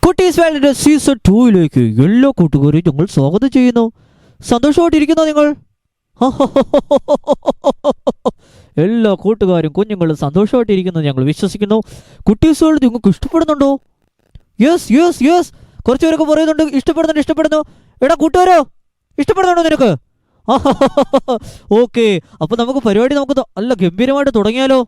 കുട്ടീസ് വേൾഡിന്റെ season 2 എല്ലാ കൂട്ടുകാരെയും ഞങ്ങൾ സ്വാഗതം ചെയ്യുന്നു. സന്തോഷമായിട്ടിരിക്കുന്നോ നിങ്ങൾ? എല്ലാ കൂട്ടുകാരും കുഞ്ഞുങ്ങളും സന്തോഷമായിട്ടിരിക്കുന്നു ഞങ്ങൾ വിശ്വസിക്കുന്നു. കുട്ടീസ് വേൾഡ് നിങ്ങൾക്ക് ഇഷ്ടപ്പെടുന്നുണ്ടോ? യെസ് യെസ് യെസ്, കുറച്ച് പേരൊക്കെ പറയുന്നുണ്ട് ഇഷ്ടപ്പെടുന്നു. എടാ കൂട്ടുകാരോ, ഇഷ്ടപ്പെടുന്നുണ്ടോ നിനക്ക്? ഓക്കെ, അപ്പോൾ നമുക്ക് പരിപാടി നല്ല ഗംഭീരമായിട്ട് തുടങ്ങിയാലോ?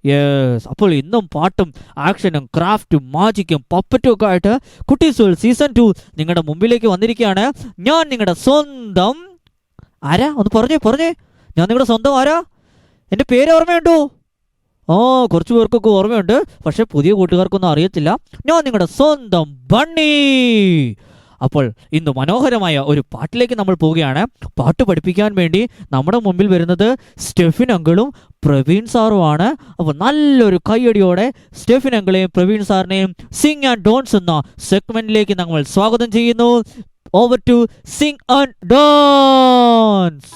യെസ്, അപ്പോൾ ഇന്നും പാട്ടും ആക്ഷനും ക്രാഫ്റ്റും മാജിക്കും പപ്പറ്റും ഒക്കെ ആയിട്ട് കുട്ടീസ് വേൾഡ് സീസൺ 2 നിങ്ങളുടെ മുമ്പിലേക്ക് വന്നിരിക്കുകയാണ്. ഞാൻ നിങ്ങളുടെ സ്വന്തം ആരാ? ഒന്ന് പറഞ്ഞേ, ഞാൻ നിങ്ങളുടെ സ്വന്തം ആരാ? എൻ്റെ പേര് ഓർമ്മയുണ്ടോ? കുറച്ച് പേർക്കൊക്കെ ഓർമ്മയുണ്ട്, പക്ഷെ പുതിയ കൂട്ടുകാർക്കൊന്നും അറിയത്തില്ല. ഞാൻ നിങ്ങളുടെ സ്വന്തം ബണ്ണി. അപ്പോൾ ഇന്ന് മനോഹരമായ ഒരു പാട്ടിലേക്ക് നമ്മൾ പോവുകയാണ്. പാട്ട് പഠിപ്പിക്കാൻ വേണ്ടി നമ്മുടെ മുമ്പിൽ വരുന്നത് സ്റ്റെഫിൻ അങ്കിളും പ്രവീൺ സാറുമാണ്. അപ്പോൾ നല്ലൊരു കൈയടിയോടെ സ്റ്റെഫിൻ അങ്കിളെയും പ്രവീൺ സാറിനെയും സിംഗ് ആൻഡ് ഡോൺസ് എന്ന സെഗ്മെന്റിലേക്ക് നമ്മൾ സ്വാഗതം ചെയ്യുന്നു. Over to sing and dance.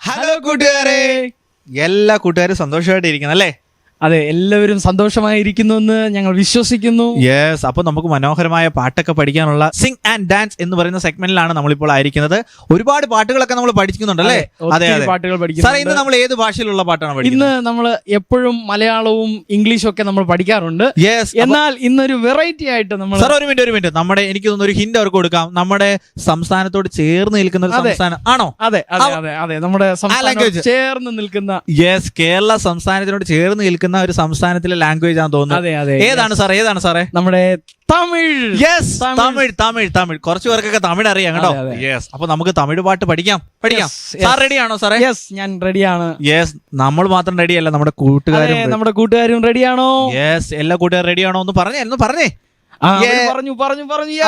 Hello കൂട്ടുകാരെ, എല്ലാ കൂട്ടുകാരും സന്തോഷമായിട്ട് ഇരിക്കുന്നു അല്ലേ? അതെ, എല്ലാവരും സന്തോഷമായിരിക്കുന്നു എന്ന് ഞങ്ങൾ വിശ്വസിക്കുന്നു. യെസ്, അപ്പൊ നമുക്ക് മനോഹരമായ പാട്ടൊക്കെ പഠിക്കാനുള്ള സിംഗ് ആൻഡ് ഡാൻസ് എന്ന് പറയുന്ന സെഗ്മെന്റിലാണ് നമ്മളിപ്പോൾ ആയിരിക്കുന്നത്. ഒരുപാട് പാട്ടുകളൊക്കെ നമ്മൾ പഠിക്കുന്നുണ്ടല്ലേ? അതെ, പാട്ടുകൾ സാറേ, പഠിക്കുന്നു. ഇന്ന് നമ്മൾ ഏത് ഭാഷയിലുള്ള പാട്ടാണ് പഠിക്കുന്നത്? ഇന്ന് നമ്മൾ എപ്പോഴും മലയാളവും ഇംഗ്ലീഷും ഒക്കെ നമ്മൾ പഠിക്കാറുണ്ട്. യെസ്, എന്നാൽ ഇന്നൊരു വെറൈറ്റി ആയിട്ട് നമ്മൾ സാർ ഒരു മിനിറ്റ് നമ്മുടെ എനിക്ക് തോന്നുന്നു ഒരു ഹിന്റ് അവർക്ക് കൊടുക്കാം. നമ്മുടെ സംസ്ഥാനത്തോട് ചേർന്ന് നിൽക്കുന്ന ഒരു സംസ്ഥാനം ആണോ? അതെ, നമ്മുടെ സംസ്ഥാനത്തോട് ചേർന്ന് നിൽക്കുന്ന, യെസ്, കേരള സംസ്ഥാനത്തിനോട് ചേർന്ന് നിൽക്കുന്ന ഒരു സംസ്ഥാനത്തിലെ ലാംഗ്വേജ് ആണെന്ന് തോന്നുന്നു. അതെ, ഏതാണ് സാറേ? നമ്മുടെ തമിഴ്. യെസ്, തമിഴ്. കുറച്ചു പേർക്കൊക്കെ തമിഴ് അറിയാം കേട്ടോ. യെസ്, അപ്പൊ നമുക്ക് തമിഴ് പാട്ട് പഠിക്കാം. സാർ റെഡിയാണോ സാറേ? യെസ്, ഞാൻ റെഡിയാണ്. യെസ്, നമ്മൾ മാത്രം റെഡിയല്ല, നമ്മുടെ കൂട്ടുകാരും റെഡിയാണോ? യെസ്, എല്ലാ കൂട്ടുകാരും റെഡിയാണോ? ഒന്ന് പറഞ്ഞേ. പറഞ്ഞു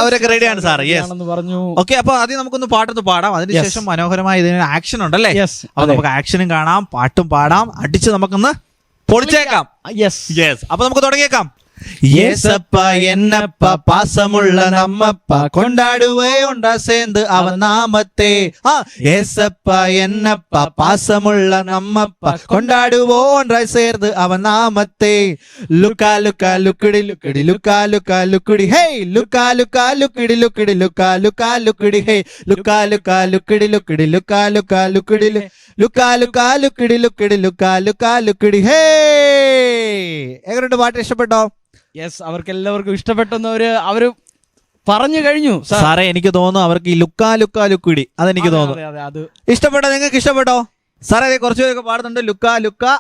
അവരൊക്കെ റെഡിയാണ് സാർ. യെസ്, പറഞ്ഞു. ഓക്കെ, അപ്പൊ ആദ്യം നമുക്കൊന്ന് പാട്ടൊന്ന് പാടാം. അതിനുശേഷം മനോഹരമായ ഇതിന് ആക്ഷൻ ഉണ്ടല്ലേ? അപ്പൊ നമുക്ക് ആക്ഷനും കാണാം, പാട്ടും പാടാം, അടിച്ച് നമുക്കൊന്ന് പൊളിച്ചേക്കാം. യെസ്, അപ്പൊ നമുക്ക് തുടങ്ങിയേക്കാം. ஏசப்ப என்னப்ப பாசமுள்ள நம்மப்பா கொண்டாடுவே ஒன்றா சேர்ந்து அவன் நாமத்தே. ஏசப்ப என்னப்பா பாசமுள்ள நம்மப்பா கொண்டாடுவோம் ஒன்றாய் சேர்ந்து அவன் நாமத்தே. லுக்கா லுக்கா லுக்குடி லுக்குடி லுக்கா லுக்கா லுக்குடி ஹே, லுக்கா லுக்கா லுக்குடி லுக்குடி லுக்கா லுக்கா லுக்குடி ஹே, லுக்கா லுக்கா லுக்குடி லுக்குடி லுக்கா லுக்கா லுக்குடி லுக்கா ലുക്കാ ലുക്കുടി ലുക്കുടി ലുക്കാ ലുക്കാ ലുക്കുടി ഹേ. എങ്ങനെയുണ്ട് പാട്ട്? ഇഷ്ടപ്പെട്ടോ? യെസ്, അവർക്ക് എല്ലാവർക്കും ഇഷ്ടപ്പെട്ടെന്ന് അവര് പറഞ്ഞു കഴിഞ്ഞു സാറേ. എനിക്ക് തോന്നുന്നു അവർക്ക് ഈ ലുക്കാ ലുക്കുടി അതെനിക്ക് തോന്നുന്നു അത് ഇഷ്ടപ്പെട്ടോ. നിങ്ങൾക്ക് ഇഷ്ടപ്പെട്ടോ സാറേ? കുറച്ചു പേരൊക്കെ പാടുന്നുണ്ട് ലുക്കാ ലുക്കാ.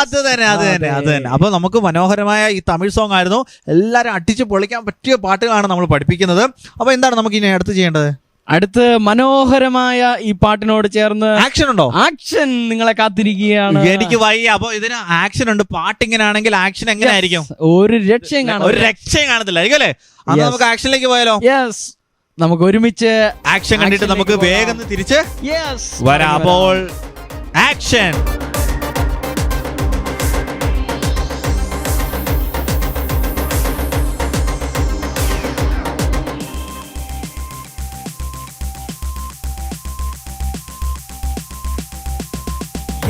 അത് തന്നെ. അപ്പൊ നമുക്ക് മനോഹരമായ ഈ തമിഴ് സോങ് ആയിരുന്നു. എല്ലാരും അടിച്ച് പൊളിക്കാൻ പറ്റിയ പാട്ടുകളാണ് നമ്മൾ പഠിപ്പിക്കുന്നത്. അപ്പൊ എന്താണ് നമുക്ക് ഇനി അടുത്ത് ചെയ്യേണ്ടത്? അടുത്ത് മനോഹരമായ ഈ പാട്ടിനോട് ചേർന്ന് ആക്ഷൻ ഉണ്ടോ? ആക്ഷൻ നിങ്ങളെ കാത്തിരിക്കുകയാണ്. എനിക്ക് വയ്യ. അപ്പൊ ഇതിന് ആക്ഷൻ ഉണ്ട്. പാട്ടിങ്ങനാണെങ്കിൽ ആക്ഷൻ എങ്ങനെയായിരിക്കും? ഒരു രക്ഷയും കാണത്തില്ലായിരിക്കും അല്ലേ? അന്ന് നമുക്ക് ആക്ഷനിലേക്ക് പോയാലോ? യെസ്, നമുക്ക് ഒരുമിച്ച് ആക്ഷൻ കണ്ടിട്ട് നമുക്ക് വേഗം തിരിച്ച് വരാം. അപ്പോൾ ആക്ഷൻ.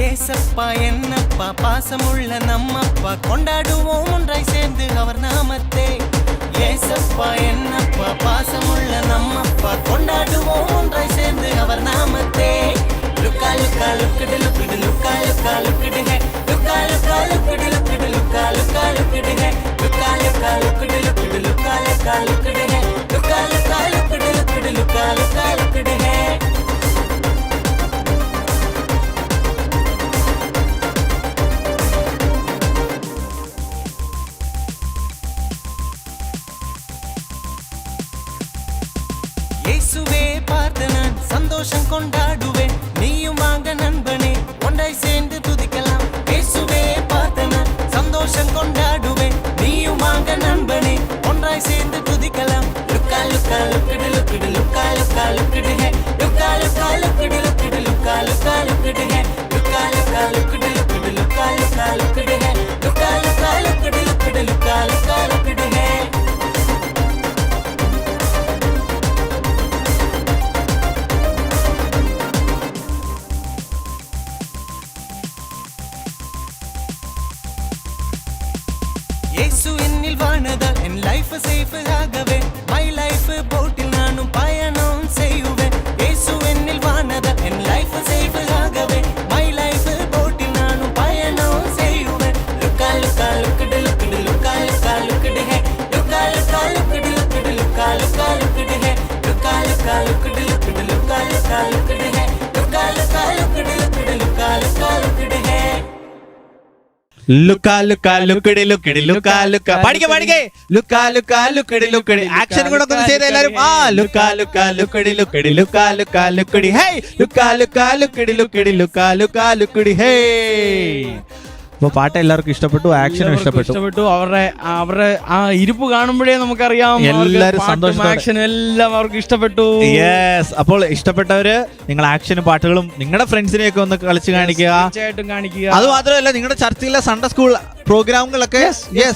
ஏசப்பா என்னப்பா பாசமுள்ள நம்மப்பா கொண்டாடுவோம் ஒன்றாய் சேர்ந்து அவர் நாமத்தே. ஏசப்பா என்னப்பா பாசமுள்ள நம்மப்பா கொண்டாடுவோம் ஒன்றாய் சேர்ந்து அவர் நாமத்தே. லுக்கா லுக்கா லுக்குடு லுக்குடு லுக்கா லுக்கா லுக்குடு ஹே, லுக்கா லுக்கா லுக்குடு லுக்குடு லுக்கா லுக்கா லுக்குடு ஹே, லுக்கா லுக்கா லுக்குடு லுக்குடு லுக்கா லுக்கா லுக்குடு ஹே, லுக்கா லுக்கா லுக்குடு லுக்குடு லுக்கா லுக்கா லுக்குடு ஹே. இயேசுவே பார்த்து நான் சந்தோஷம் கொண்டாடுவேன், நீயும் வாங்க நண்பனே ஒன்றாய் சேர்ந்து துதிக்கலாம். இயேசுவே பார்த்து நான் சந்தோஷம் கொண்டாடுவேன், நீயும் வாங்க நண்பனே ஒன்றாய் சேர்ந்து துதிக்கலாம். லுக்கா லுக்கா லுக்குடு லுக்குடு லுக்கா லுக்கா லுக்குடு ஹே, லுக்கா லுக்கா லுக்குடு லுக்குடு லுக்கா லுக்கா லுக்குடு ஹே, லுக்கா லுக்கா லுக்குடு லுக்குடு லுக்கா லுக்கா லுக்குடு ஹே, லுக்கா லுக்கா லுக்குடு லுக்குடு லுக்கா லுக்கா லுக்குடு ஹே. சேஃப் ஆகவே மை லைஃப் போட்டில் நானும் பயணம் செய்வேன் இயேசு என்னில் வானத என் லைஃப் சேஃப் ஆகவே மை லைஃப் போட்டில் நானும் பயணம் செய்வேன் லுக்கா லுக்கா லுக்கடு லுக்கடு லுக்கா லுக்கா லுக்கடு ஹே லுக்கா லுக்கா லுக்கடு லுக்கடு லுக்கா லுக்கா லுக்கடு ஹே லுக்கா லுக்கா லுக்கடு லுக்கடு லுக்கா லுக்கா லுக்கடு ஹே லுக்கா லுக்கா லுக்கடு லுக்கடு லுக்கா லுக்கா லுக்கடு ஹே ലുക്കാ ലുക്കാ ലുക്കടി ലുക്കടി ലുക്കാ ലുക്കാ പഠിക്കേ ലുക്കാ ലുക്കാ ലുക്കടി ലുക്കടി ആക്ഷൻ കൂടെ ഒന്ന് ചെയ്ത് എല്ലാരും ആ ലുക്കാ ലുക്കാ ലുക്കടി ലുക്കടി ലുക്കാ ലുക്കാ ലുക്കടി ഹേ ലുക്കാ ലുക്കാ ലുക്കടി ലുക്കടി ലുക്കാ ലുക്കാ ലുക്കടി ഹേ. അപ്പൊ പാട്ട് എല്ലാവർക്കും ഇഷ്ടപ്പെട്ടു, ആക്ഷനും ഇഷ്ടപ്പെട്ടു. അവരുടെ ആ ഇരിപ്പ് കാണുമ്പോഴേ നമുക്കറിയാം എല്ലാവരും സന്തോഷം, ആക്ഷനും എല്ലാം അവർക്ക് ഇഷ്ടപ്പെട്ടു. യെസ്. അപ്പോൾ ഇഷ്ടപ്പെട്ടവര് നിങ്ങൾ ആക്ഷനും പാട്ടുകളും നിങ്ങളുടെ ഫ്രണ്ട്സിനെയൊക്കെ ഒന്ന് കളിച്ച് കാണിക്കുക, തീർച്ചയായിട്ടും കാണിക്കുക. അത് മാത്രമല്ല നിങ്ങളുടെ ചർച്ചിലെ സൺഡേ സ്കൂൾ പ്രോഗ്രാമുകളൊക്കെ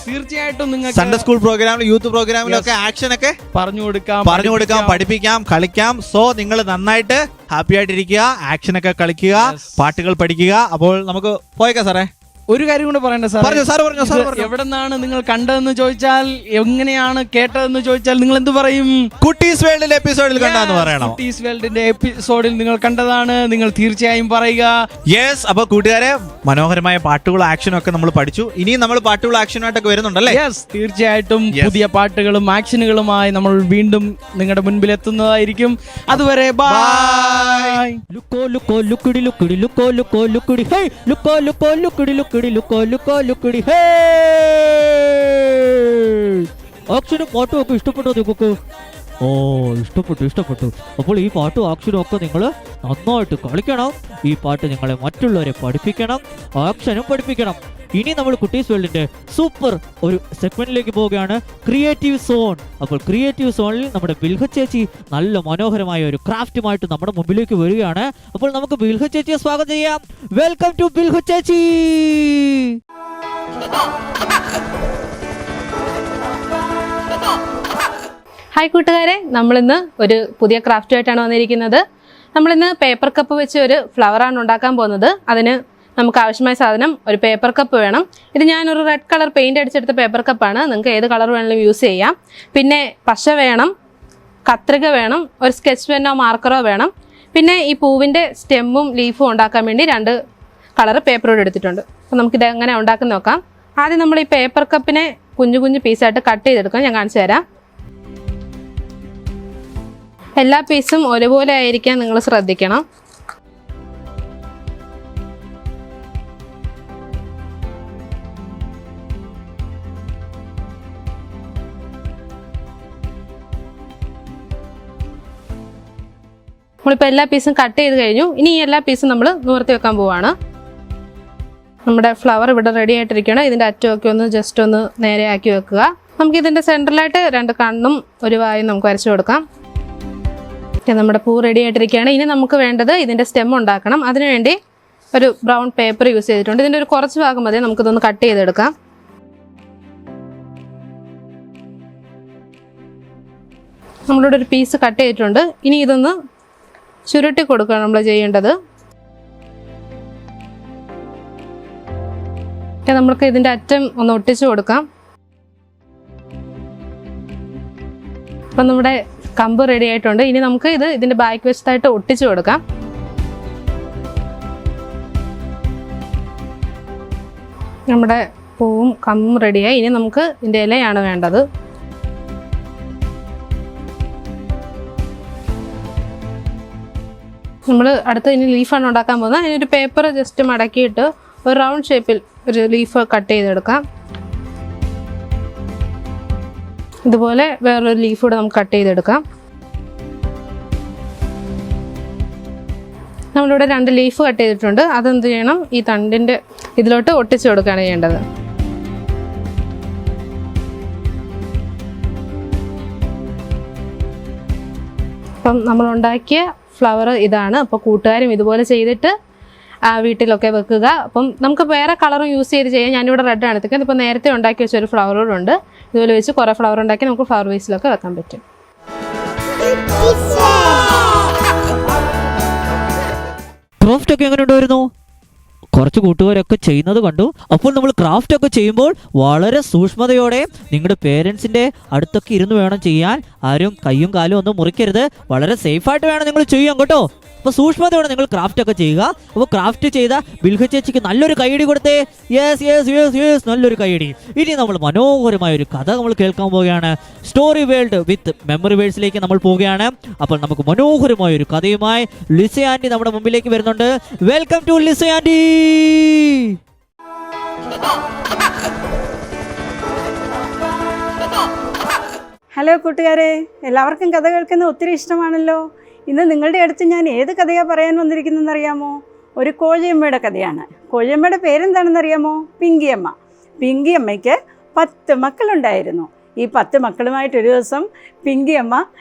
തീർച്ചയായിട്ടും നിങ്ങൾ സൺഡേ സ്കൂൾ പ്രോഗ്രാമിലും യൂത്ത് പ്രോഗ്രാമിലൊക്കെ ആക്ഷൻ ഒക്കെ പറഞ്ഞു കൊടുക്കാം, പഠിപ്പിക്കാം, കളിക്കാം. സോ നിങ്ങൾ നന്നായിട്ട് ഹാപ്പി ആയിട്ടിരിക്കുക, ആക്ഷൻ ഒക്കെ കളിക്കുക, പാട്ടുകൾ പഠിക്കുക. അപ്പോൾ നമുക്ക് പോയേക്കാം സാറേ. ഒരു കാര്യം കൂടെ പറയണ്ട സാർ. എവിടെ നിന്നാണ് നിങ്ങൾ കണ്ടതെന്ന് ചോദിച്ചാൽ, എങ്ങനെയാണ് കേട്ടതെന്ന് ചോദിച്ചാൽ നിങ്ങൾ എന്ത് പറയും? കുട്ടീസ് വേൾഡിലെ എപ്പിസോഡിൽ കണ്ടെന്ന് പറയണം. കുട്ടീസ് വേൾഡിന്റെ എപ്പിസോഡിൽ നിങ്ങൾ കണ്ടതാണ്, നിങ്ങൾ തീർച്ചയായും പറയുക. യെസ്. അപ്പൊ കൂട്ടുകാരെ, മനോഹരമായ പാട്ടുകളും ആക്ഷനും ഒക്കെ നമ്മൾ പഠിച്ചു. ഇനിയും നമ്മൾ പാട്ടുകളും ആക്ഷനുമായിട്ടൊക്കെ വരുന്നുണ്ടല്ലേ? യെസ്, തീർച്ചയായിട്ടും പുതിയ പാട്ടുകളും ആക്ഷനുകളുമായി നമ്മൾ വീണ്ടും നിങ്ങളുടെ മുൻപിൽ എത്തുന്നതായിരിക്കും. അതുവരെ ബൈ. ലുക്കോ ലുക്കോ ലുക്കടി ലുക്കടി ലുക്കോ ലുക്കോ ലുക്കടി ഹേ ലുക്കോ ലുക്കോ ലുക്കടി ലുക്കടി ലുക്കോ ലുക്കോ ലുക്കടി ഹേ. ആക്ഷനും പാട്ടും ഒക്കെ ഇഷ്ടപ്പെട്ടോ നിങ്ങൾക്ക്? ഓ, ഇഷ്ടപ്പെട്ടു. അപ്പോൾ ഈ പാട്ടും ആക്ഷനും ഒക്കെ നിങ്ങൾ നന്നായിട്ട് കളിക്കണം. ഈ പാട്ട് നിങ്ങളെ മറ്റുള്ളവരെ പഠിപ്പിക്കണം, ആക്ഷനും പഠിപ്പിക്കണം. ഇനി നമ്മൾ കുട്ടീസ് വേൾഡിന്റെ സൂപ്പർ ഒരു സെഗ്മെന്റിലേക്ക് പോവുകയാണ്, ക്രിയേറ്റീവ് സോൺ. അപ്പോൾ ക്രിയേറ്റീവ് സോണിൽ നമ്മുടെ ബിൽഹ ചേച്ചി നല്ല മനോഹരമായ ഒരു ക്രാഫ്റ്റുമായിട്ട് നമ്മുടെ മുമ്പിലേക്ക് വരികയാണ്. അപ്പോൾ നമുക്ക് ബിൽഹ ചേച്ചിയെ സ്വാഗതം ചെയ്യാം. വെൽക്കം ടു ബിൽഹ ചേച്ചി. ഹായ് കൂട്ടുകാരെ, നമ്മളിന്ന് ഒരു പുതിയ ക്രാഫ്റ്റുമായിട്ടാണ് വന്നിരിക്കുന്നത്. നമ്മളിന്ന് പേപ്പർ കപ്പ് വെച്ച് ഒരു ഫ്ലവറാണ് ഉണ്ടാക്കാൻ പോകുന്നത്. അതിന് നമുക്ക് ആവശ്യമായ സാധനം ഒരു പേപ്പർ കപ്പ് വേണം. ഇത് ഞാനൊരു റെഡ് കളർ പെയിൻറ് അടിച്ചെടുത്ത പേപ്പർ കപ്പാണ്. നിങ്ങൾക്ക് ഏത് കളർ വേണമെങ്കിലും യൂസ് ചെയ്യാം. പിന്നെ പശ വേണം, കത്രിക വേണം, ഒരു സ്കെച്ച് പെന്നോ മാർക്കറോ വേണം. പിന്നെ ഈ പൂവിൻ്റെ സ്റ്റെമ്മും ലീഫും ഉണ്ടാക്കാൻ വേണ്ടി 2 കളർ പേപ്പറോട് എടുത്തിട്ടുണ്ട്. അപ്പോൾ നമുക്കിത് എങ്ങനെ ഉണ്ടാക്കുന്ന നോക്കാം. ആദ്യം നമ്മൾ ഈ പേപ്പർ കപ്പിനെ കുഞ്ഞു പീസായിട്ട് കട്ട് ചെയ്തെടുക്കാം. ഞാൻ കാണിച്ചു തരാം. എല്ലാ പീസും ഒരുപോലെ ആയിരിക്കാൻ നിങ്ങൾ ശ്രദ്ധിക്കണം. നമ്മളിപ്പോൾ എല്ലാ പീസും കട്ട് ചെയ്ത് കഴിഞ്ഞു. ഇനി ഈ എല്ലാ പീസും നമ്മൾ നിവർത്തി വെക്കാൻ പോവാണ്. നമ്മുടെ ഫ്ലവർ ഇവിടെ റെഡി ആയിട്ടിരിക്കണം. ഇതിൻ്റെ അറ്റമൊക്കെ ഒന്ന് ജസ്റ്റ് ഒന്ന് നേരെ ആക്കി വെക്കുക. നമുക്ക് ഇതിൻ്റെ സെൻറ്ററിലായിട്ട് 2 കണ്ണും ഒരു വായും നമുക്ക് വരച്ചു കൊടുക്കാം. നമ്മുടെ പൂ റെഡി ആയിട്ടിരിക്കുകയാണ്. ഇനി നമുക്ക് വേണ്ടത് ഇതിൻ്റെ സ്റ്റെം ഉണ്ടാക്കണം. അതിനുവേണ്ടി ഒരു ബ്രൗൺ പേപ്പർ യൂസ് ചെയ്തിട്ടുണ്ട്. ഇതിൻ്റെ ഒരു കുറച്ച് ഭാഗം മതി നമുക്കിതൊന്ന് കട്ട് ചെയ്തെടുക്കാം. നമ്മളിവിടെ ഒരു പീസ് കട്ട് ചെയ്തിട്ടുണ്ട്. ഇനി ഇതൊന്ന് ചുരുട്ടി കൊടുക്കുകയാണ് നമ്മൾ ചെയ്യേണ്ടത്. നമ്മൾക്ക് ഇതിൻ്റെ അറ്റം ഒന്ന് ഒട്ടിച്ചു കൊടുക്കാം. അപ്പം നമ്മുടെ കമ്പ് റെഡി ആയിട്ടുണ്ട്. ഇനി നമുക്ക് ഇതിൻ്റെ ബാക്ക് വശത്തായിട്ട് ഒട്ടിച്ചു കൊടുക്കാം. നമ്മുടെ പൂവും കമ്പും റെഡിയായി. ഇനി നമുക്ക് ഇതിൻ്റെ ഇലയാണ് വേണ്ടത്. നമ്മൾ അടുത്ത് ഇനി ലീഫാണ് ഉണ്ടാക്കാൻ പോകുന്നത്. അതിനൊരു പേപ്പർ ജസ്റ്റ് മടക്കിയിട്ട് ഒരു റൗണ്ട് ഷേപ്പിൽ ഒരു ലീഫ് കട്ട് ചെയ്തെടുക്കാം. ഇതുപോലെ വേറൊരു ലീഫ് കൂടെ നമുക്ക് കട്ട് ചെയ്തെടുക്കാം. നമ്മളിവിടെ 2 ലീഫ് കട്ട് ചെയ്തിട്ടുണ്ട്. അതെന്ത് ചെയ്യണം, ഈ തണ്ടിൻ്റെ ഇതിലോട്ട് ഒട്ടിച്ചു കൊടുക്കുകയാണ് ചെയ്യേണ്ടത്. അപ്പം നമ്മളുണ്ടാക്കിയ ഫ്ലവർ ഇതാണ്. അപ്പോൾ കൂട്ടുകാരും ഇതുപോലെ ചെയ്തിട്ട് വീട്ടിലൊക്കെ വെക്കുക. അപ്പം നമുക്ക് വേറെ കളറും യൂസ് ചെയ്ത് ചെയ്യാം. ഞാനിവിടെ റെഡ് ആണ് എടുത്തിരിക്കുന്നത്. ഇപ്പോൾ നേരത്തെ ഉണ്ടാക്കി വെച്ചൊരു ഫ്ലവറോടുണ്ട്. ഇതുപോലെ വെച്ച് കുറേ ഫ്ലവർ ഉണ്ടാക്കി നമുക്ക് ഫ്ലവർ വേസിലൊക്കെ വെക്കാൻ പറ്റും. ക്രാഫ്റ്റ് ഒക്കെ എങ്ങനെ ഉണ്ടായിരുന്നു? കുറച്ച് കൂട്ടുകാരൊക്കെ ചെയ്യുന്നത് കണ്ടു. അപ്പോൾ നമ്മൾ ക്രാഫ്റ്റ് ഒക്കെ ചെയ്യുമ്പോൾ വളരെ സൂക്ഷ്മതയോടെ നിങ്ങളുടെ പേരൻസിന്റെ അടുത്തൊക്കെ ഇരുന്ന് വേണം ചെയ്യാൻ. ആരും കയ്യും കാലും ഒന്നും മുറിക്കരുത്. വളരെ സേഫായിട്ട് വേണം നിങ്ങൾ ചെയ്യാൻ കേട്ടോ. അപ്പോൾ സൂക്ഷ്മതയോടെ നിങ്ങൾ ക്രാഫ്റ്റ് ഒക്കെ ചെയ്യുക. അപ്പോൾ ക്രാഫ്റ്റ് ചെയ്ത ബിൽഹ ചേച്ചിക്ക് നല്ലൊരു കൈയടി കൊടുത്തേ. യെസ് യെസ് യെസ് യെസ്, നല്ലൊരു കൈയടി. ഇനി നമ്മൾ മനോഹരമായ ഒരു കഥ നമ്മൾ കേൾക്കാൻ പോവുകയാണ്. സ്റ്റോറി വേൾഡ് വിത്ത് മെമ്മറി വേൾഡ്സിലേക്ക് നമ്മൾ പോവുകയാണ്. അപ്പോൾ നമുക്ക് മനോഹരമായ ഒരു കഥയുമായി ലിസ ആൻറ്റി നമ്മുടെ മുമ്പിലേക്ക് വരുന്നുണ്ട്. Welcome to Lisa aunty. Hello കൂട്ടുകാരെ, എല്ലാവർക്കും കഥ കേൾക്കുന്ന ഒത്തിരി ഇഷ്ടമാണല്ലോ. ഇന്ന് നിങ്ങളുടെ അടുത്ത് ഞാൻ ഏത് കഥയാണ് പറയാൻ വന്നിരിക്കുന്നതെന്ന് അറിയാമോ? ഒരു കോഴിയമ്മയുടെ കഥയാണ്. കോഴിയമ്മയുടെ പേരെന്താണെന്നറിയാമോ? പിങ്കിയമ്മ. പിങ്കിയമ്മയ്ക്ക് 10 മക്കളുണ്ടായിരുന്നു. ഈ 10 മക്കളുമായിട്ട് ഒരു ദിവസം പിങ്കിയമ്മ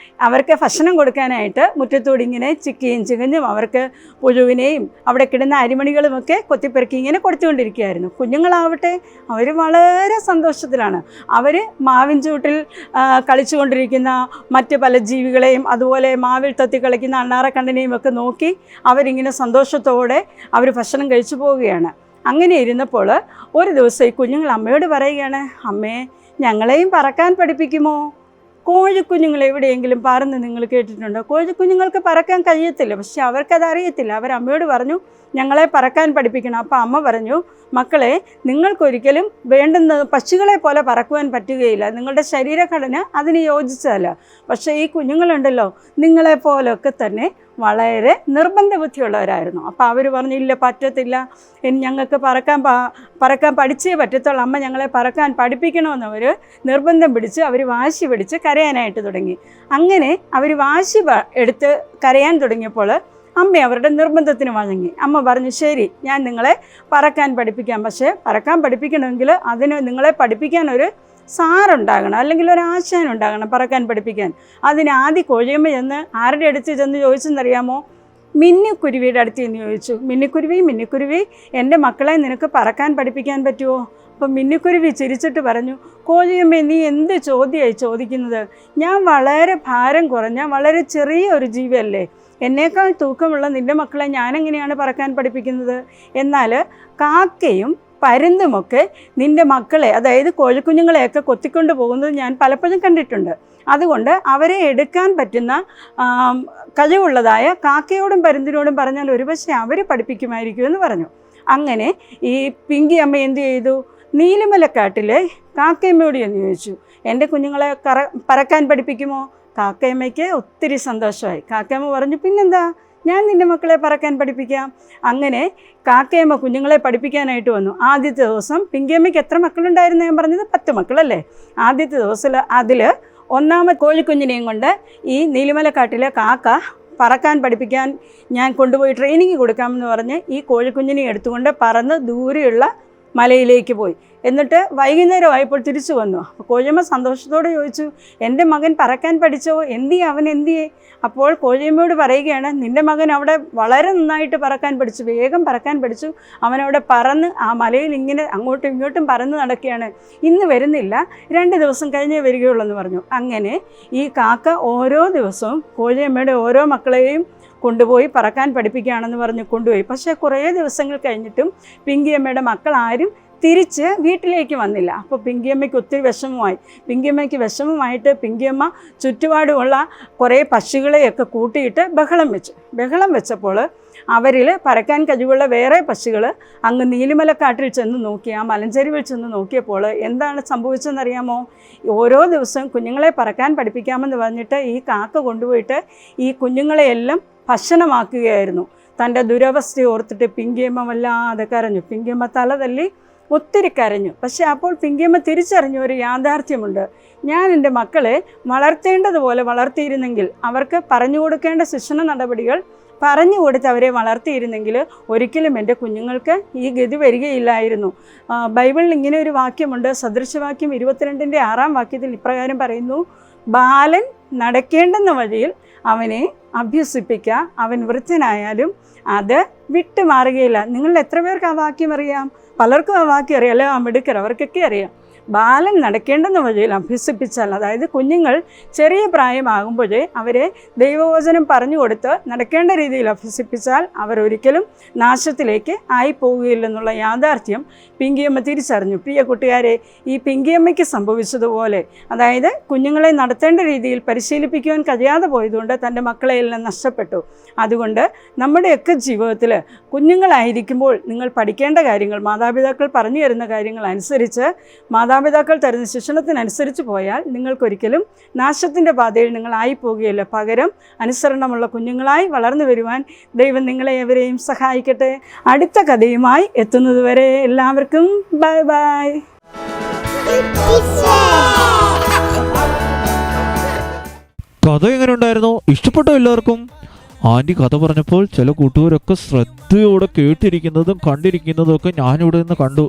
അവർക്ക് ഭക്ഷണം കൊടുക്കാനായിട്ട് മുറ്റത്തൂടി ഇങ്ങനെ ചിക്കിയും ചികഞ്ഞും അവർക്ക് പുഴുവിനെയും അവിടെ കിടന്ന അരിമണികളുമൊക്കെ കൊത്തിപ്പെറുക്കി ഇങ്ങനെ കൊടുത്തുകൊണ്ടിരിക്കുകയായിരുന്നു. കുഞ്ഞുങ്ങളാവട്ടെ അവർ വളരെ സന്തോഷത്തിലാണ്. അവർ മാവിൻ ചൂട്ടിൽ കളിച്ചുകൊണ്ടിരിക്കുന്ന മറ്റ് പല ജീവികളെയും അതുപോലെ മാവിൽ തൊത്തി കളിക്കുന്ന അണ്ണാറക്കണ്ണനെയും ഒക്കെ നോക്കി അവരിങ്ങനെ സന്തോഷത്തോടെ അവർ ഭക്ഷണം കഴിച്ചു പോവുകയാണ്. അങ്ങനെ ഇരുന്നപ്പോൾ ഒരു ദിവസം ഈ കുഞ്ഞുങ്ങൾ അമ്മയോട് പറയുകയാണ്, അമ്മേ ഞങ്ങളെയും പറക്കാൻ പഠിപ്പിക്കുമോ? കോഴിക്കുഞ്ഞുങ്ങൾ എവിടെയെങ്കിലും പറന്ന് നിങ്ങൾ കേട്ടിട്ടുണ്ടോ? കോഴിക്കുഞ്ഞുങ്ങൾക്ക് പറക്കാൻ കഴിയത്തില്ല, പക്ഷെ അവർക്കത് അറിയത്തില്ല. അവരമ്മയോട് പറഞ്ഞു ഞങ്ങളെ പറക്കാൻ പഠിപ്പിക്കണം. അപ്പോൾ അമ്മ പറഞ്ഞു, മക്കളെ നിങ്ങൾക്കൊരിക്കലും വേണ്ടുന്ന പക്ഷികളെ പോലെ പറക്കുവാൻ പറ്റുകയില്ല. നിങ്ങളുടെ ശരീരഘടന അതിന് യോജിച്ചതല്ല. പക്ഷേ ഈ കുഞ്ഞുങ്ങളുണ്ടല്ലോ നിങ്ങളെപ്പോലൊക്കെ തന്നെ വളരെ നിർബന്ധ ബുദ്ധിയുള്ളവരായിരുന്നു. അപ്പോൾ അവർ പറഞ്ഞു ഇല്ല പറ്റത്തില്ല, ഞങ്ങൾക്ക് പറക്കാൻ പഠിച്ചേ പറ്റത്തുള്ളൂ, അമ്മ ഞങ്ങളെ പറക്കാൻ പഠിപ്പിക്കണമെന്ന് അവർ നിർബന്ധം പിടിച്ച് അവർ വാശി പിടിച്ച് കരയാനായിട്ട് തുടങ്ങി. അങ്ങനെ അവർ വാശി എടുത്ത് കരയാൻ തുടങ്ങിയപ്പോൾ അമ്മ അവരുടെ നിർബന്ധത്തിന് വഴങ്ങി. അമ്മ പറഞ്ഞു ശരി ഞാൻ നിങ്ങളെ പറക്കാൻ പഠിപ്പിക്കാം, പക്ഷേ പറക്കാൻ പഠിപ്പിക്കണമെങ്കിൽ അതിന് നിങ്ങളെ പഠിപ്പിക്കാൻ ഒരു സാറുണ്ടാകണം, അല്ലെങ്കിൽ ഒരു ആശാൻ ഉണ്ടാകണം പറക്കാൻ പഠിപ്പിക്കാൻ. അതിന് ആദ്യ കോഴിയമ്മ ചെന്ന് ആരുടെ അടുത്ത് ചെന്ന് ചോദിച്ചെന്നറിയാമോ? മിന്നിക്കുരുവിയുടെ അടുത്ത് ചെന്ന് ചോദിച്ചു. മിന്നിക്കുരുവി എൻ്റെ മക്കളെ നിനക്ക് പറക്കാൻ പഠിപ്പിക്കാൻ പറ്റുമോ? അപ്പം മിന്നിക്കുരുവി ചിരിച്ചിട്ട് പറഞ്ഞു, കോഴിയമ്മ നീ എന്ത് ചോദ്യമായി ചോദിക്കുന്നത്? ഞാൻ വളരെ ഭാരം കുറഞ്ഞ വളരെ ചെറിയ ഒരു ജീവിയല്ലേ, എന്നേക്കാൾ തൂക്കമുള്ള നിൻ്റെ മക്കളെ ഞാനെങ്ങനെയാണ് പറക്കാൻ പഠിപ്പിക്കുന്നത്? എന്നാൽ കാക്കയും പരുന്തുമൊക്കെ നിൻ്റെ മക്കളെ, അതായത് കോഴിക്കുഞ്ഞുങ്ങളെയൊക്കെ കൊത്തിക്കൊണ്ട് പോകുന്നത് ഞാൻ പലപ്പോഴും കണ്ടിട്ടുണ്ട്. അതുകൊണ്ട് അവരെ എടുക്കാൻ പറ്റുന്ന കഴിവുള്ളതായ കാക്കയോടും പരുന്തിനോടും പറഞ്ഞാൽ ഒരുപക്ഷെ അവർ പഠിപ്പിക്കുമായിരിക്കും എന്ന് പറഞ്ഞു. അങ്ങനെ ഈ പിങ്കി അമ്മ എന്ത് ചെയ്തു? നീലിമലക്കാട്ടിലെ കാക്കയമ്മയോട് എന്ന് ചോദിച്ചു, എൻ്റെ കുഞ്ഞുങ്ങളെ പറക്കാൻ പഠിപ്പിക്കുമോ? കാക്കയമ്മയ്ക്ക് ഒത്തിരി സന്തോഷമായി. കാക്കയമ്മ പറഞ്ഞു പിന്നെന്താ, ഞാൻ നിൻ്റെ മക്കളെ പറക്കാൻ പഠിപ്പിക്കാം. അങ്ങനെ കാക്കയമ്മ കുഞ്ഞുങ്ങളെ പഠിപ്പിക്കാനായിട്ട് വന്നു. ആദ്യത്തെ ദിവസം പിങ്കിയമ്മയ്ക്ക് എത്ര മക്കളുണ്ടായിരുന്നു? ഞാൻ പറഞ്ഞത് 10 മക്കളല്ലേ. ആദ്യത്തെ ദിവസം അതിൽ ഒന്നാമത്തെ കോഴിക്കുഞ്ഞിനെയും കൊണ്ട് ഈ നീലിമലക്കാട്ടിലെ കാക്ക പറക്കാൻ പഠിപ്പിക്കാൻ ഞാൻ കൊണ്ടുപോയി ട്രെയിനിങ് കൊടുക്കാമെന്ന് പറഞ്ഞ് ഈ കോഴിക്കുഞ്ഞിനെ എടുത്തുകൊണ്ട് പറന്ന് ദൂരെയുള്ള മലയിലേക്ക് പോയി. എന്നിട്ട് വൈകുന്നേരമായപ്പോൾ തിരിച്ചു വന്നു. അപ്പോൾ കോഴിയമ്മ സന്തോഷത്തോടെ ചോദിച്ചു, എൻ്റെ മകൻ പറക്കാൻ പഠിച്ചോ? അവൻ എന്തിയേ? അപ്പോൾ കോഴിയമ്മയോട് പറയുകയാണ്, നിൻ്റെ മകൻ അവിടെ വളരെ നന്നായിട്ട് പറക്കാൻ പഠിച്ചു, വേഗം പറക്കാൻ പഠിച്ചു. അവനവിടെ പറന്ന് ആ മലയിൽ ഇങ്ങനെ അങ്ങോട്ടും ഇങ്ങോട്ടും പറന്ന് നടക്കുകയാണ്. ഇന്ന് വരുന്നില്ല, 2 ദിവസം കഴിഞ്ഞേ വരികയുള്ളൂ എന്ന് പറഞ്ഞു. അങ്ങനെ ഈ കാക്ക ഓരോ ദിവസവും കോഴിയമ്മയുടെ ഓരോ മക്കളെയും കൊണ്ടുപോയി പറക്കാൻ പഠിപ്പിക്കുകയാണെന്ന് പറഞ്ഞ് കൊണ്ടുപോയി. പക്ഷേ കുറേ ദിവസങ്ങൾ കഴിഞ്ഞിട്ടും പിങ്കിയമ്മയുടെ മക്കൾ ആരും തിരിച്ച് വീട്ടിലേക്ക് വന്നില്ല. അപ്പോൾ പിങ്കിയമ്മയ്ക്ക് ഒത്തിരി വിഷമമായി. പിങ്കിയമ്മയ്ക്ക് വിഷമമായിട്ട് പിങ്കിയമ്മ ചുറ്റുപാടുമുള്ള കുറേ പക്ഷികളെയൊക്കെ കൂട്ടിയിട്ട് ബഹളം വെച്ചപ്പോൾ അവരിൽ പറക്കാൻ കഴിവുള്ള വേറെ പക്ഷികൾ അങ്ങ് നീലിമലക്കാട്ടിൽ ചെന്ന് നോക്കി, ആ മലഞ്ചെരുവിൽ ചെന്ന് നോക്കിയപ്പോൾ എന്താണ് സംഭവിച്ചതെന്നറിയാമോ? ഓരോ ദിവസവും കുഞ്ഞുങ്ങളെ പറക്കാൻ പഠിപ്പിക്കാമെന്ന് പറഞ്ഞിട്ട് ഈ കാക്ക കൊണ്ടുപോയിട്ട് ഈ കുഞ്ഞുങ്ങളെയെല്ലാം ഭക്ഷണമാക്കുകയായിരുന്നു. തൻ്റെ ദുരവസ്ഥ ഓർത്തിട്ട് പിങ്കിയമ്മ വല്ലാതെ കരഞ്ഞു. പിങ്കിയമ്മ തല തല്ലി ഒത്തിരി കരഞ്ഞു. പക്ഷേ അപ്പോൾ പിങ്കിയമ്മ തിരിച്ചറിഞ്ഞ ഒരു യാഥാർത്ഥ്യമുണ്ട്. ഞാൻ എൻ്റെ മക്കളെ വളർത്തേണ്ടതുപോലെ വളർത്തിയിരുന്നെങ്കിൽ, അവർക്ക് പറഞ്ഞു കൊടുക്കേണ്ട ശിക്ഷണ നടപടികൾ പറഞ്ഞു കൊടുത്ത് അവരെ വളർത്തിയിരുന്നെങ്കിൽ ഒരിക്കലും എൻ്റെ കുഞ്ഞുങ്ങൾക്ക് ഈ ഗതി വരികയില്ലായിരുന്നു. ബൈബിളിൽ ഇങ്ങനെ ഒരു വാക്യമുണ്ട്, സദൃശവാക്യം 22-ന്റെ 6-ാം വാക്യത്തിൽ ഇപ്രകാരം പറയുന്നു, ബാലൻ നടക്കേണ്ടുന്ന വഴിയിൽ അവനെ അഭ്യസിപ്പിക്കുക, അവൻ വൃദ്ധനായാലും അത് വിട്ടുമാറുകയില്ല. നിങ്ങൾ എത്ര പേർക്ക് ആ വാക്യം അറിയാം? പലർക്കും ആ വാക്യം അറിയാം, അല്ലെ ആ മിടുക്കർ, അവർക്കൊക്കെ അറിയാം. ബാലൻ നടക്കേണ്ടുന്ന വഴിയിൽ അഭ്യസിപ്പിച്ചാൽ, അതായത് കുഞ്ഞുങ്ങൾ ചെറിയ പ്രായമാകുമ്പോഴേ അവരെ ദൈവവചനം പറഞ്ഞു കൊടുത്ത് നടക്കേണ്ട രീതിയിൽ അഭ്യസിപ്പിച്ചാൽ അവരൊരിക്കലും നാശത്തിലേക്ക് ആയിപ്പോവുകയില്ലെന്നുള്ള യാഥാർത്ഥ്യം പിങ്കിയമ്മ തിരിച്ചറിഞ്ഞു. പ്രിയ കൂട്ടുകാരെ, ഈ പിങ്കിയമ്മയ്ക്ക് സംഭവിച്ചതുപോലെ, അതായത് കുഞ്ഞുങ്ങളെ നടത്തേണ്ട രീതിയിൽ പരിശീലിപ്പിക്കുവാൻ കഴിയാതെ പോയതുകൊണ്ട് തൻ്റെ മക്കളെ എല്ലാം നഷ്ടപ്പെട്ടു. അതുകൊണ്ട് നമ്മുടെയൊക്കെ ജീവിതത്തിൽ കുഞ്ഞുങ്ങളായിരിക്കുമ്പോൾ നിങ്ങൾ പഠിക്കേണ്ട കാര്യങ്ങൾ, മാതാപിതാക്കൾ പറഞ്ഞു തരുന്ന കാര്യങ്ങൾ അനുസരിച്ച്, മാതാപിതാക്കൾ തരുന്ന ശിക്ഷണത്തിനനുസരിച്ച് പോയാൽ നിങ്ങൾക്കൊരിക്കലും നാശത്തിൻ്റെ പാതയിൽ നിങ്ങളായി പോകുകയില്ല. പകരം അനുസരണമുള്ള കുഞ്ഞുങ്ങളായി വളർന്നു വരുവാൻ ദൈവം നിങ്ങളെ എവരെയും സഹായിക്കട്ടെ. അടുത്ത കഥയുമായി എത്തുന്നതുവരെ എല്ലാവർക്കും ബൈ ബൈ. കഥ എങ്ങനെ ഉണ്ടായിരുന്നു? ഇഷ്ടപ്പെട്ടോ എല്ലാവർക്കും? ആൻറ്റി കഥ പറഞ്ഞപ്പോൾ ചില കൂട്ടുകാരൊക്കെ ശ്രദ്ധയോടെ കേട്ടിരിക്കുന്നതും കണ്ടിരിക്കുന്നതും ഒക്കെ ഞാനിവിടെ നിന്ന് കണ്ടു.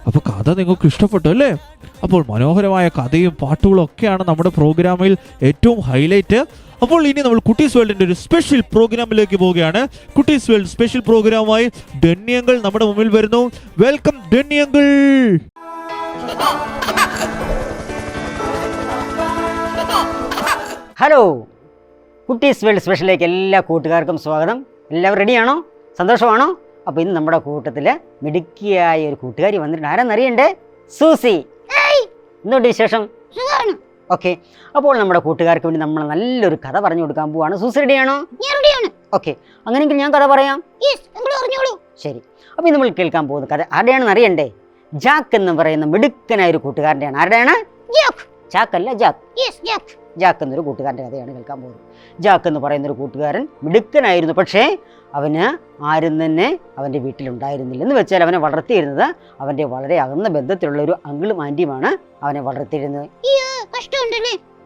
അപ്പോൾ കഥ നിങ്ങൾക്ക് ഇഷ്ടപ്പെട്ടു അല്ലേ? അപ്പോൾ മനോഹരമായ കഥയും പാട്ടുകളും ഒക്കെയാണ് നമ്മുടെ പ്രോഗ്രാമിൽ ഏറ്റവും ഹൈലൈറ്റ്. അപ്പോൾ ഇനി നമ്മൾ കുട്ടീസ് വേൾഡിൻ്റെ ഒരു സ്പെഷ്യൽ പ്രോഗ്രാമിലേക്ക് പോവുകയാണ്. കുട്ടീസ് വേൾഡ് സ്പെഷ്യൽ പ്രോഗ്രാമായി ഡെന്നി അങ്കിൾ നമ്മുടെ മുമ്പിൽ വരുന്നു. Welcome Denny uncle. Hello, Kuttees world സ്പെഷ്യലിലേക്ക് എല്ലാ കൂട്ടുകാർക്കും സ്വാഗതം. എല്ലാവരും റെഡിയാണോ? സന്തോഷമാണോ? അപ്പോൾ ഇന്ന് നമ്മുടെ കൂട്ടത്തിൽ മിടുക്കിയായ ഒരു കൂട്ടുകാരി വന്നിട്ടുണ്ട്. ആരാന്നറിയണ്ടേ? സൂസി. എന്തുകൊണ്ട് വിശേഷം? ഓക്കെ, അപ്പോൾ നമ്മുടെ കൂട്ടുകാർക്ക് വേണ്ടി നമ്മൾ നല്ലൊരു കഥ പറഞ്ഞു കൊടുക്കാൻ പോവാണ്. സൂസി റെഡിയാണോ? ഓക്കെ, അങ്ങനെയെങ്കിൽ ഞാൻ കഥ പറയാം. ശരി, അപ്പോൾ നമ്മൾ കേൾക്കാൻ പോകുന്ന കഥ ആരുടെയാണെന്ന് അറിയണ്ടേ? ജാക്ക് എന്ന് പറയുന്ന മിടുക്കനായ ഒരു കൂട്ടുകാരൻ്റെയാണ്. ആരുടെയാണ്? ജാക്ക് അല്ല, ജാക്ക് എന്നൊരു കൂട്ടുകാരൻ്റെ കഥയാണ് കേൾക്കാൻ പോകുന്നത്. ജാക്ക് എന്ന് പറയുന്നൊരു കൂട്ടുകാരൻ മിടുക്കനായിരുന്നു. പക്ഷേ അവന് ആരും തന്നെ അവൻ്റെ വീട്ടിലുണ്ടായിരുന്നില്ല. എന്ന് വെച്ചാൽ അവനെ വളർത്തിയിരുന്നത് അവൻ്റെ വളരെ അകന്ന ബന്ധത്തിലുള്ള ഒരു അങ്കിളും ആൻറ്റിയുമാണ് അവനെ വളർത്തിയിരുന്നത്.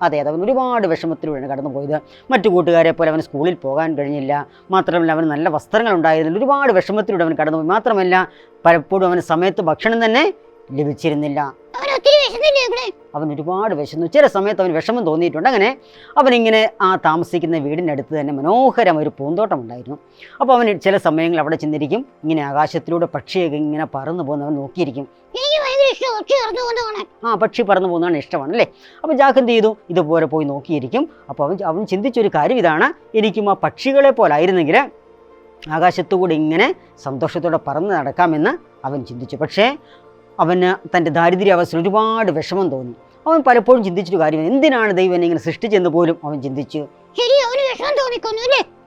അതെ, അവൻ ഒരുപാട് വിഷമത്തിലൂടെയാണ് കടന്നു പോയത്. മറ്റു കൂട്ടുകാരെ പോലെ അവന് സ്കൂളിൽ പോകാൻ കഴിഞ്ഞില്ല. മാത്രമല്ല അവന് നല്ല വസ്ത്രങ്ങൾ ഉണ്ടായിരുന്നില്ല. ഒരുപാട് വിഷമത്തിലൂടെ അവൻ കടന്നുപോയി. മാത്രമല്ല പലപ്പോഴും അവന് സമയത്ത് ഭക്ഷണം തന്നെ ലഭിച്ചിരുന്നില്ല. അവൻ ഒരുപാട് വിശന്നു. ചില സമയത്ത് അവന് വിഷമം തോന്നിയിട്ടുണ്ട്. അങ്ങനെ അവനിങ്ങനെ ആ താമസിക്കുന്ന വീടിനടുത്ത് തന്നെ മനോഹരം ഒരു പൂന്തോട്ടം ഉണ്ടായിരുന്നു. അപ്പോൾ അവൻ ചില സമയങ്ങളിൽ അവിടെ ചെന്നിരിക്കും. ഇങ്ങനെ ആകാശത്തിലൂടെ പക്ഷിയൊക്കെ ഇങ്ങനെ പറന്നു പോകുന്നവൻ നോക്കിയിരിക്കും. പക്ഷി പറന്നു പോകുന്നതാണ് ഇഷ്ടമാണ് അല്ലേ? അപ്പോൾ ജാക്ക് എന്ത് ചെയ്തു? ഇതുപോലെ പോയി നോക്കിയിരിക്കും. അപ്പോൾ അവൻ ചിന്തിച്ചൊരു കാര്യം ഇതാണ്, എനിക്കും ആ പക്ഷികളെ പോലായിരുന്നെങ്കിൽ ആകാശത്തുകൂടി ഇങ്ങനെ സന്തോഷത്തോടെ പറന്ന് നടക്കാമെന്ന് അവൻ ചിന്തിച്ചു. പക്ഷേ അവന് തൻ്റെ ദാരിദ്ര്യാവസ്ഥയിൽ ഒരുപാട് വിഷമം തോന്നി. അവൻ പലപ്പോഴും ചിന്തിച്ചൊരു കാര്യം, എന്തിനാണ് ദൈവം എന്നെ ഇങ്ങനെ സൃഷ്ടിച്ചെന്ന് പോലും അവൻ ചിന്തിച്ചു.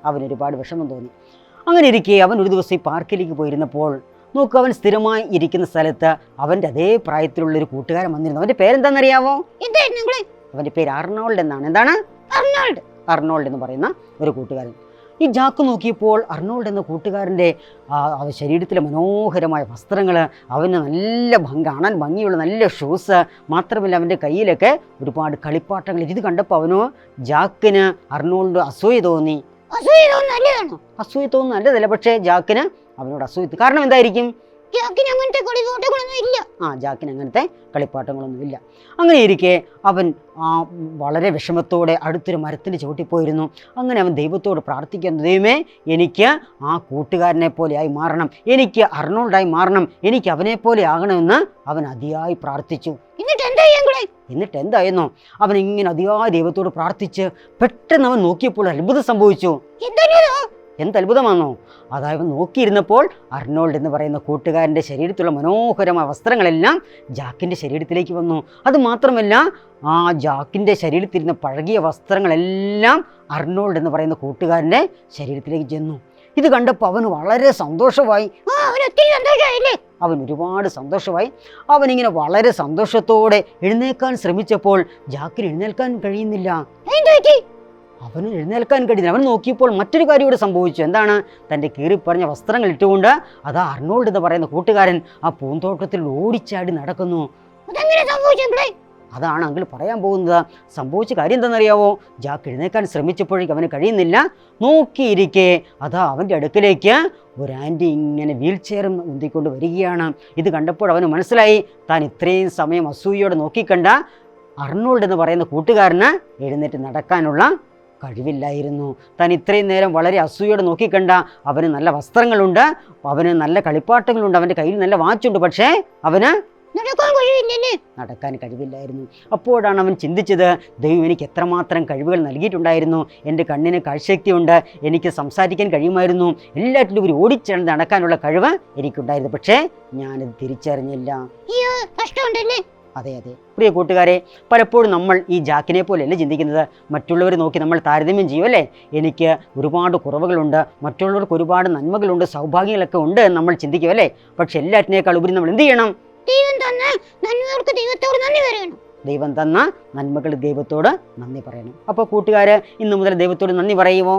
അവന് ഒരുപാട് വിഷമം തോന്നി. അങ്ങനെ ഇരിക്കെ അവൻ ഒരു ദിവസം ഈ പാർക്കിലേക്ക് പോയിരുന്നപ്പോൾ നോക്കുക, അവൻ സ്ഥിരമായി ഇരിക്കുന്ന സ്ഥലത്ത് അവൻ്റെ അതേ പ്രായത്തിലുള്ളൊരു കൂട്ടുകാരൻ വന്നിരുന്നു. അവൻ്റെ പേരെന്താണെന്നറിയാമോ? അവൻ്റെ പേര് അർണോൾഡ് എന്നാണ്. എന്താണ്? അർണോൾഡ് എന്ന് പറയുന്ന ഒരു കൂട്ടുകാരൻ. ഈ ജാക്ക് നോക്കിയപ്പോൾ അർണോൾഡ് എന്ന കൂട്ടുകാരൻ്റെ ശരീരത്തിലെ മനോഹരമായ വസ്ത്രങ്ങൾ, അവന് നല്ല കാണാൻ ഭംഗിയുള്ള നല്ല ഷൂസ്, മാത്രമല്ല അവൻ്റെ കയ്യിലൊക്കെ ഒരുപാട് കളിപ്പാട്ടങ്ങൾ. ഇത് കണ്ടപ്പോൾ അവനോ ജാക്കിന് അർണോൾഡ് അസൂയ തോന്നി. അസൂയ തോന്നുന്നു നല്ലതല്ല, പക്ഷേ ജാക്കിന് അവനോട് അസൂയ. കാരണം എന്തായിരിക്കും? ജാക്കിന് അങ്ങനത്തെ കളിപ്പാട്ടങ്ങളൊന്നും ഇല്ല. അങ്ങനെ ഇരിക്കെ അവൻ വളരെ വിഷമത്തോടെ അടുത്തൊരു മരത്തിൻ്റെ ചുവട്ടിപ്പോയിരുന്നു. അങ്ങനെ അവൻ ദൈവത്തോട് പ്രാർത്ഥിക്കുന്നു, ദൈവമേ എനിക്ക് ആ കൂട്ടുകാരനെ പോലെയായി മാറണം, എനിക്ക് അർണോൾഡായി മാറണം, എനിക്ക് അവനെ പോലെ ആകണമെന്ന് അവൻ അതിയായി പ്രാർത്ഥിച്ചു. എന്നിട്ട് എന്തായെന്നോ, അവൻ ഇങ്ങനെ അതിയായി ദൈവത്തോട് പ്രാർത്ഥിച്ച് പെട്ടെന്ന് അവൻ നോക്കിയപ്പോൾ അത്ഭുതം സംഭവിച്ചു. എന്തത്ഭുതമാണോ? അതായത് നോക്കിയിരുന്നപ്പോൾ അർണോൾഡ് എന്ന് പറയുന്ന കൂട്ടുകാരൻ്റെ ശരീരത്തിലുള്ള മനോഹരമായ വസ്ത്രങ്ങളെല്ലാം ജാക്കിൻ്റെ ശരീരത്തിലേക്ക് വന്നു. അതുമാത്രമല്ല ആ ജാക്കിൻ്റെ ശരീരത്തിലിരുന്ന പഴകിയ വസ്ത്രങ്ങളെല്ലാം അർണോൾഡ് എന്ന് പറയുന്ന കൂട്ടുകാരൻ്റെ ശരീരത്തിലേക്ക് ചെന്നു. ഇത് കണ്ടപ്പോൾ അവന് വളരെ സന്തോഷമായി. അവൻ ഒരുപാട് സന്തോഷമായി. അവനിങ്ങനെ വളരെ സന്തോഷത്തോടെ എഴുന്നേൽക്കാൻ ശ്രമിച്ചപ്പോൾ ജാക്കിന് എഴുന്നേൽക്കാൻ കഴിയുന്നില്ല. അവന് എഴുന്നേൽക്കാൻ കഴിയുന്നില്ല. അവൻ നോക്കിയപ്പോൾ മറ്റൊരു കാര്യം ഇവിടെ സംഭവിച്ചു. എന്താണ്? തൻ്റെ കീറിപ്പറഞ്ഞ വസ്ത്രങ്ങൾ ഇട്ടുകൊണ്ട് അതാ അർണോൾഡ് എന്ന് പറയുന്ന കൂട്ടുകാരൻ ആ പൂന്തോട്ടത്തിൽ ഓടിച്ചാടി നടക്കുന്നു. അതാണ് അങ്കിൾ പറയാൻ പോകുന്നത്. സംഭവിച്ച കാര്യം എന്താണെന്നറിയാവോ? ജാക്ക് എഴുന്നേൽക്കാൻ ശ്രമിച്ചപ്പോഴേക്കും അവന് കഴിയുന്നില്ല. നോക്കിയിരിക്കെ അതാ അവൻ്റെ അടുക്കലേക്ക് ഒരു ആൻറ്റി ഇങ്ങനെ വീൽ ചെയറും ഉന്തിക്കൊണ്ട് വരികയാണ്. ഇത് കണ്ടപ്പോൾ അവന് മനസ്സിലായി, താൻ ഇത്രയും സമയം അസൂയയോടെ നോക്കിക്കണ്ട അർണോൾഡ് എന്ന് പറയുന്ന കൂട്ടുകാരന് എഴുന്നേറ്റ് നടക്കാനുള്ള കഴിവില്ലായിരുന്നു. താൻ ഇത്രയും നേരം വളരെ അസൂയയോടെ നോക്കിക്കണ്ട അവന് നല്ല വസ്ത്രങ്ങളുണ്ട്, അവന് നല്ല കളിപ്പാട്ടങ്ങളുണ്ട്, അവൻ്റെ കയ്യിൽ നല്ല വാച്ചുണ്ട്, പക്ഷേ അവന് നടക്കാൻ കഴിവില്ലായിരുന്നു. അപ്പോഴാണ് അവൻ ചിന്തിച്ചത്, ദൈവം എനിക്ക് എത്രമാത്രം കഴിവുകൾ നൽകിയിട്ടുണ്ടായിരുന്നു. എൻ്റെ കണ്ണിന് കാഴ്ചശക്തിയുണ്ട്, എനിക്ക് സംസാരിക്കാൻ കഴിയുമായിരുന്നു, എല്ലാറ്റിലും ഒരു ഓടിച്ചേർന്ന് നടക്കാനുള്ള കഴിവ് എനിക്കുണ്ടായിരുന്നു. പക്ഷേ ഞാനത് തിരിച്ചറിഞ്ഞില്ല. അതെ അതെ പ്രിയ കൂട്ടുകാരെ, പലപ്പോഴും നമ്മൾ ഈ ജാക്കിനെ പോലെയല്ല ചിന്തിക്കുന്നത്. മറ്റുള്ളവരെ നോക്കി നമ്മൾ താരതമ്യം ചെയ്യും അല്ലേ. എനിക്ക് ഒരുപാട് കുറവുകളുണ്ട്, മറ്റുള്ളവർക്ക് ഒരുപാട് നന്മകളുണ്ട്, സൗഭാഗ്യങ്ങളൊക്കെ ഉണ്ട് എന്ന് നമ്മൾ ചിന്തിക്കും അല്ലേ. പക്ഷെ എല്ലാറ്റിനേക്കാൾ ഉപരി നമ്മൾ എന്ത് ചെയ്യണം? ദൈവം തന്ന നന്മകൾക്ക് ദൈവത്തോട് നന്ദി പറയണം. ദൈവം തന്ന നന്മകൾ ദൈവത്തോട് നന്ദി പറയണം. അപ്പോൾ കൂട്ടുകാര് ഇന്ന് മുതൽ ദൈവത്തോട് നന്ദി പറയുമോ?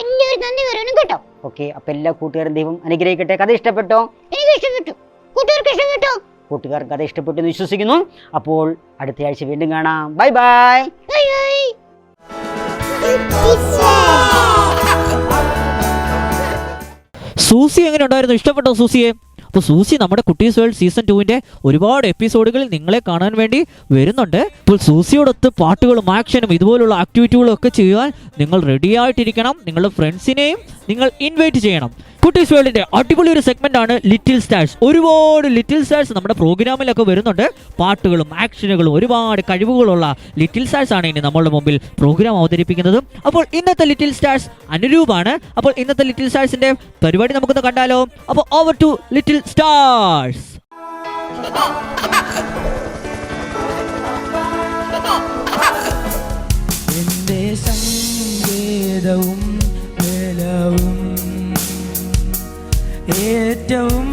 എല്ലാവരും നന്ദി പറയണം കേട്ടോ. ഓക്കെ, അപ്പൊ എല്ലാ കൂട്ടുകാരും ദൈവം അനുഗ്രഹിക്കട്ടെ. കഥ ഇഷ്ടപ്പെട്ടോ? എനിക്ക് ഇഷ്ടപ്പെട്ടു. കൂട്ടുകാർക്ക് ഇഷ്ടപ്പെട്ടോ? കൂട്ടുകാർക്ക് കഥ ഇഷ്ടപ്പെട്ടു എന്ന് വിശ്വസിക്കുന്നു. അപ്പോൾ അടുത്ത ആഴ്ച വീണ്ടും കാണാം. Bye bye. സൂസി എങ്ങനെ ഉണ്ടായിരുന്നു? ഇഷ്ടപ്പെട്ടോ സൂസിയെ? അപ്പോൾ സൂസി നമ്മുടെ കുട്ടീസ് വേൾഡ് സീസൺ 2-ന്റെ ഒരുപാട് എപ്പിസോഡുകളിൽ നിങ്ങളെ കാണാൻ വേണ്ടി വരുന്നുണ്ട്. ഇപ്പോൾ സൂസിയോടൊത്ത് പാട്ടുകളും ആക്ഷനും ഇതുപോലുള്ള ആക്ടിവിറ്റികളും ഒക്കെ ചെയ്യാൻ നിങ്ങൾ റെഡി ആയിട്ടിരിക്കണം. നിങ്ങളുടെ ഫ്രണ്ട്സിനെയും നിങ്ങൾ ഇൻവൈറ്റ് ചെയ്യണം. കുട്ടീസ് വേൾഡിന്റെ അടിപൊളി ഒരു സെഗ്മെന്റ് ആണ് ലിറ്റിൽ സ്റ്റാർസ്. ഒരുപാട് ലിറ്റിൽ സ്റ്റാർസ് നമ്മുടെ പ്രോഗ്രാമിലൊക്കെ വരുന്നുണ്ട്. പാട്ടുകളും ആക്ഷനുകളും ഒരുപാട് കഴിവുകളുള്ള ലിറ്റിൽ സ്റ്റാർസ് ആണ് ഇനി നമ്മളുടെ മുമ്പിൽ പ്രോഗ്രാം അവതരിപ്പിക്കുന്നത്. അപ്പോൾ ഇന്നത്തെ ലിറ്റിൽ സ്റ്റാർസ് അനുരൂപാണ്. അപ്പോൾ ഇന്നത്തെ ലിറ്റിൽ സ്റ്റാർസിന്റെ പരിപാടി നമുക്കൊന്ന് കണ്ടാലോ? അപ്പോൾ ഓവർ ടു ലിറ്റിൽ സ്റ്റാർസ്. എന്റെ സംഗീതവും ബലവും ഏറ്റവും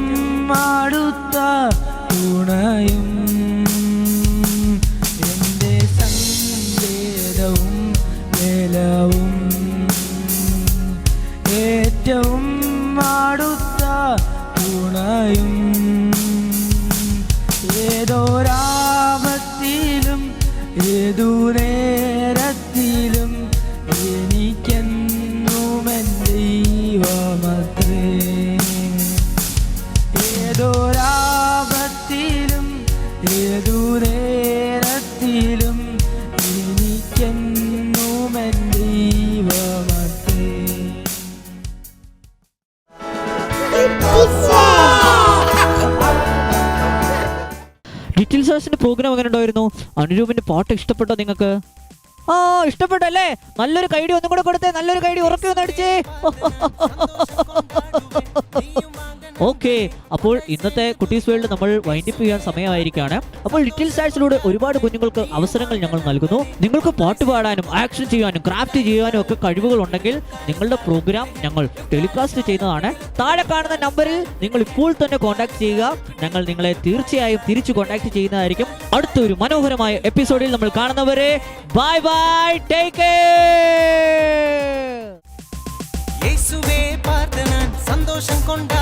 അടുത്ത തുണയും, എന്റെ സംഗീതവും ബലവും ഏറ്റവും അടുത്ത തുണയും, ഏതോരാപത്തിലും ഏതു നേരത്തിലും എനിക്കെന്നുമെൻ ദൈവമത്രേ. ഏതോരാപത്തിലും ഏതു നേരത്തിലും എനിക്കെന്നുമെൻ ദൈവമത്രേ. ലിറ്റിൽ സ്റ്റാർസിന്റെ പ്രോഗ്രാം എങ്ങനെ ഉണ്ടായിരുന്നു? അനുരൂപിന്റെ പാട്ട് ഇഷ്ടപ്പെട്ടോ നിങ്ങൾക്ക്? ഇഷ്ടപ്പെട്ടല്ലേ? നല്ലൊരു കൈഡി ഒന്നും കൂടെ കൊടുത്തേ. നല്ലൊരു കൈഡി ഉറക്കെ ഒന്ന് അടിച്ചേ. ഓക്കെ, അപ്പോൾ ഇന്നത്തെ കുട്ടീസ് വേൾഡ് നമ്മൾ വൈൻഡപ്പ് ചെയ്യാൻ സമയമായിരിക്കുകയാണ്. അപ്പോൾ ലിറ്റിൽ സ്റ്റാർസിലൂടെ ഒരുപാട് കുഞ്ഞുങ്ങൾക്ക് അവസരങ്ങൾ ഞങ്ങൾ നൽകുന്നു. നിങ്ങൾക്ക് പാട്ട് പാടാനും ആക്ഷൻ ചെയ്യാനും ക്രാഫ്റ്റ് ചെയ്യാനും ഒക്കെ കഴിവുകൾ ഉണ്ടെങ്കിൽ നിങ്ങളുടെ പ്രോഗ്രാം ഞങ്ങൾ ടെലികാസ്റ്റ് ചെയ്യുന്നതാണ്. താഴെ കാണുന്ന നമ്പറിൽ നിങ്ങൾ ഇപ്പോൾ തന്നെ കോൺടാക്ട് ചെയ്യുക. ഞങ്ങൾ നിങ്ങളെ തീർച്ചയായും തിരിച്ചു കോൺടാക്ട് ചെയ്യുന്നതായിരിക്കും. അടുത്തൊരു മനോഹരമായ എപ്പിസോഡിൽ നമ്മൾ കാണുന്നവരെ ബൈ ബൈ, ടേക്ക് കെയർ. യേശുവേ പാർത്ത് ഞാൻ സന്തോഷം കൊണ്ടാ